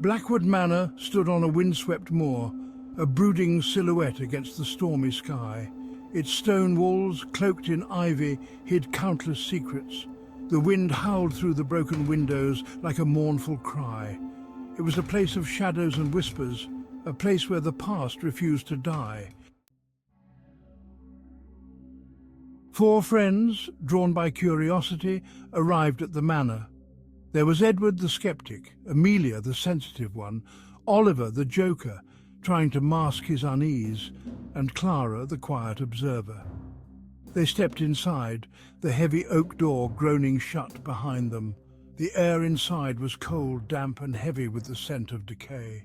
Blackwood Manor stood on a windswept moor, a brooding silhouette against the stormy sky. Its stone walls, cloaked in ivy, hid countless secrets. The wind howled through the broken windows like a mournful cry. It was a place of shadows and whispers, a place where the past refused to die. Four friends, drawn by curiosity, arrived at the manor. There was Edward the skeptic, Amelia the sensitive one, Oliver the joker, trying to mask his unease, and Clara the quiet observer. They stepped inside, the heavy oak door groaning shut behind them. The air inside was cold, damp and heavy with the scent of decay.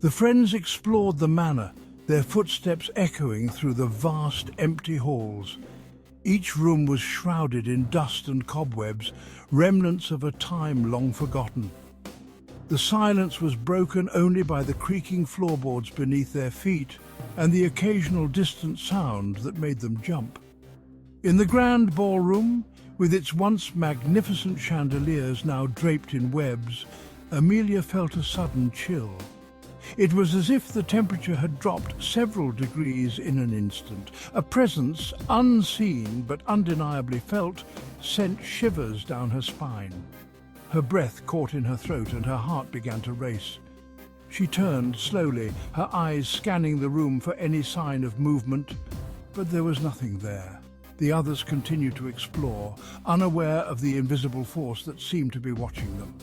The friends explored the manor, their footsteps echoing through the vast, empty halls. Each room was shrouded in dust and cobwebs, remnants of a time long forgotten. The silence was broken only by the creaking floorboards beneath their feet and the occasional distant sound that made them jump. In the grand ballroom, with its once magnificent chandeliers now draped in webs, Amelia felt a sudden chill. It was as if the temperature had dropped several degrees in an instant. A presence, unseen but undeniably felt, sent shivers down her spine. Her breath caught in her throat and her heart began to race. She turned slowly, her eyes scanning the room for any sign of movement, but there was nothing there. The others continued to explore, unaware of the invisible force that seemed to be watching them.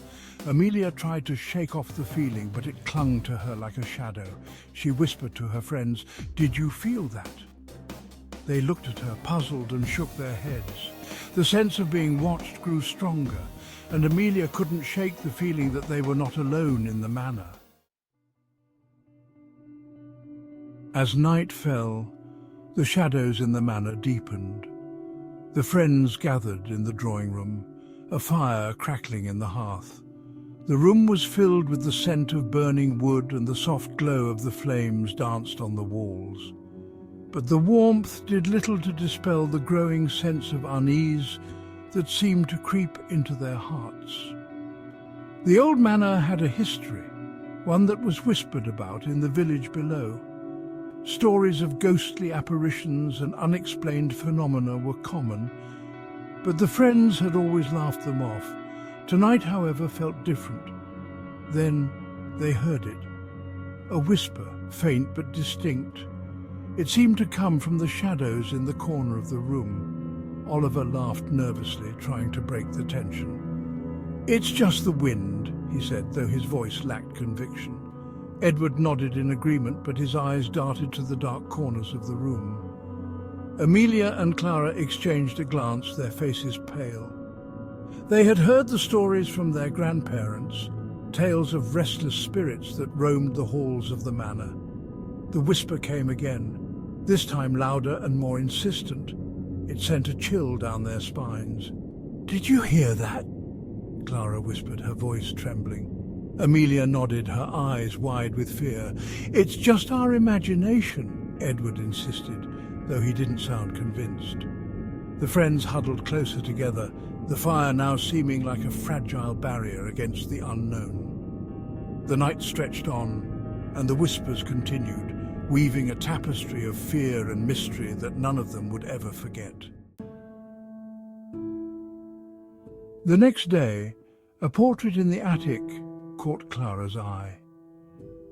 Amelia tried to shake off the feeling, but it clung to her like a shadow. She whispered to her friends, "Did you feel that?" They looked at her, puzzled, and shook their heads. The sense of being watched grew stronger, and Amelia couldn't shake the feeling that they were not alone in the manor. As night fell, the shadows in the manor deepened. The friends gathered in the drawing room, a fire crackling in the hearth. The room was filled with the scent of burning wood, and the soft glow of the flames danced on the walls. But the warmth did little to dispel the growing sense of unease that seemed to creep into their hearts. The old manor had a history, one that was whispered about in the village below. Stories of ghostly apparitions and unexplained phenomena were common, but the friends had always laughed them off. Tonight, however, felt different. Then they heard it. A whisper, faint but distinct. It seemed to come from the shadows in the corner of the room. Oliver laughed nervously, trying to break the tension. "It's just the wind," he said, though his voice lacked conviction. Edward nodded in agreement, but his eyes darted to the dark corners of the room. Amelia and Clara exchanged a glance, their faces pale. They had heard the stories from their grandparents, tales of restless spirits that roamed the halls of the manor. The whisper came again, this time louder and more insistent. It sent a chill down their spines. "Did you hear that?" Clara whispered, her voice trembling. Amelia nodded, her eyes wide with fear. "It's just our imagination," Edward insisted, though he didn't sound convinced. The friends huddled closer together, the fire now seeming like a fragile barrier against the unknown. The night stretched on, and the whispers continued, weaving a tapestry of fear and mystery that none of them would ever forget. The next day, a portrait in the attic caught Clara's eye.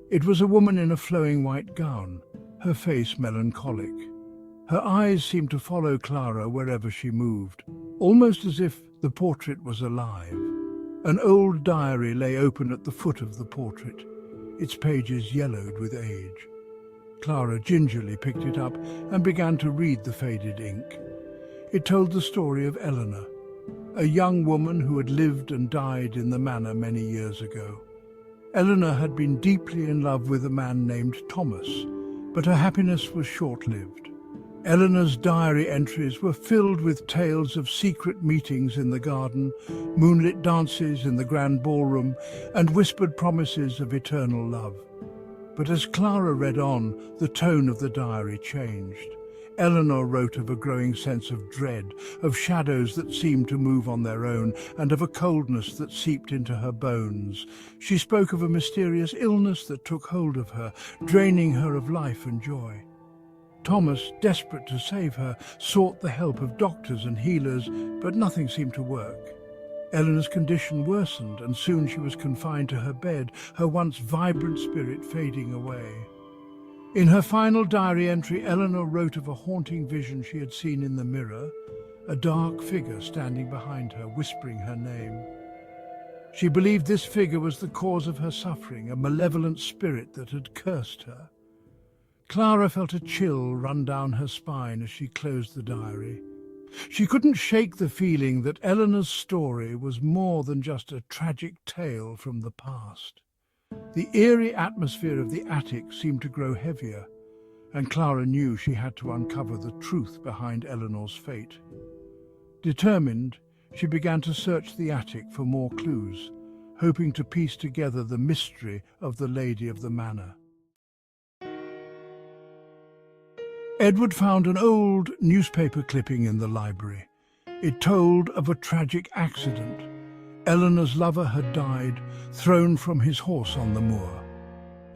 It was a woman in a flowing white gown, her face melancholic. Her eyes seemed to follow Clara wherever she moved, almost as if the portrait was alive. An old diary lay open at the foot of the portrait, its pages yellowed with age. Clara gingerly picked it up and began to read the faded ink. It told the story of Eleanor, a young woman who had lived and died in the manor many years ago. Eleanor had been deeply in love with a man named Thomas, but her happiness was short-lived. Eleanor's diary entries were filled with tales of secret meetings in the garden, moonlit dances in the grand ballroom, and whispered promises of eternal love. But as Clara read on, the tone of the diary changed. Eleanor wrote of a growing sense of dread, of shadows that seemed to move on their own, and of a coldness that seeped into her bones. She spoke of a mysterious illness that took hold of her, draining her of life and joy. Thomas, desperate to save her, sought the help of doctors and healers, but nothing seemed to work. Eleanor's condition worsened, and soon she was confined to her bed, her once vibrant spirit fading away. In her final diary entry, Eleanor wrote of a haunting vision she had seen in the mirror, a dark figure standing behind her, whispering her name. She believed this figure was the cause of her suffering, a malevolent spirit that had cursed her. Clara felt a chill run down her spine as she closed the diary. She couldn't shake the feeling that Eleanor's story was more than just a tragic tale from the past. The eerie atmosphere of the attic seemed to grow heavier, and Clara knew she had to uncover the truth behind Eleanor's fate. Determined, she began to search the attic for more clues, hoping to piece together the mystery of the Lady of the Manor. Edward found an old newspaper clipping in the library. It told of a tragic accident. Eleanor's lover had died, thrown from his horse on the moor.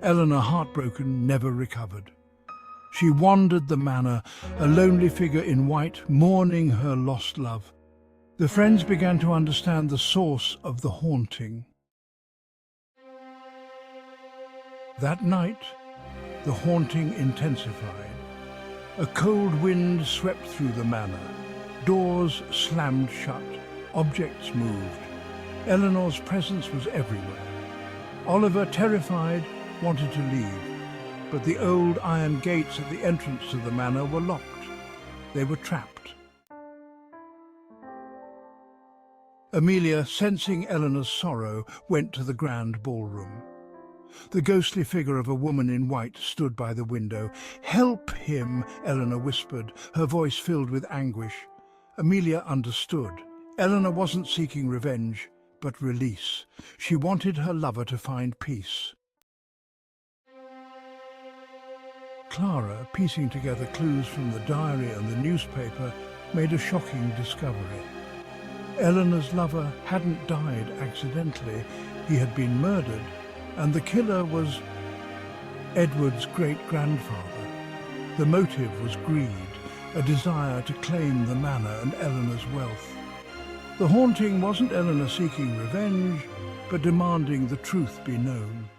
Eleanor, heartbroken, never recovered. She wandered the manor, a lonely figure in white, mourning her lost love. The friends began to understand the source of the haunting. That night, the haunting intensified. A cold wind swept through the manor. Doors slammed shut. Objects moved. Eleanor's presence was everywhere. Oliver, terrified, wanted to leave, but the old iron gates at the entrance to the manor were locked. They were trapped. Amelia, sensing Eleanor's sorrow, went to the grand ballroom. The ghostly figure of a woman in white stood by the window. "Help him," Eleanor whispered, her voice filled with anguish. Amelia understood. Eleanor wasn't seeking revenge, but release. She wanted her lover to find peace. Clara, piecing together clues from the diary and the newspaper, made a shocking discovery. Eleanor's lover hadn't died accidentally. He had been murdered, and the killer was Edward's great-grandfather. The motive was greed, a desire to claim the manor and Eleanor's wealth. The haunting wasn't Eleanor seeking revenge, but demanding the truth be known.